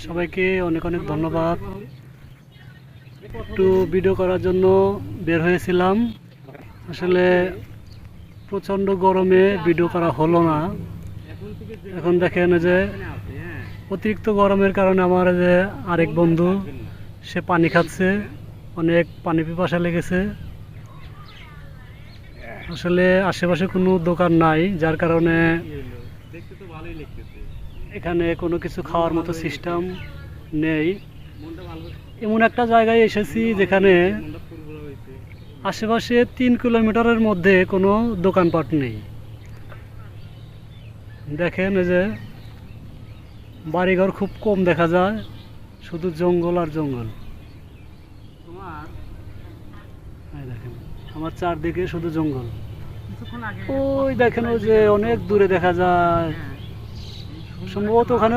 সবাইকে অনেক অনেক ধন্যবাদ। একটু ভিডিও করার জন্য বের হয়েছিলাম, আসলে প্রচণ্ড গরমে ভিডিও করা হলো না। এখন দেখেন যে অতিরিক্ত গরমের কারণে আমার যে আরেক বন্ধু সে পানি খাচ্ছে, অনেক পানি পিপাসা লেগেছে। আসলে আশেপাশে কোনো দোকান নাই, যার কারণে এখানে কোনো কিছু খাওয়ার মতো সিস্টেম নেই। এমন একটা জায়গায় এসেছি যেখানে আশেপাশে 3 কিলোমিটারের মধ্যে কোনো দোকানপাট নেই। দেখেন এই যে বাড়িঘর খুব কম দেখা যায়, শুধু জঙ্গল আর জঙ্গল। দেখেন আমার চারদিকে শুধু জঙ্গল। ওই দেখেন ওই যে অনেক দূরে দেখা যায়, সম্ভবত ওখানে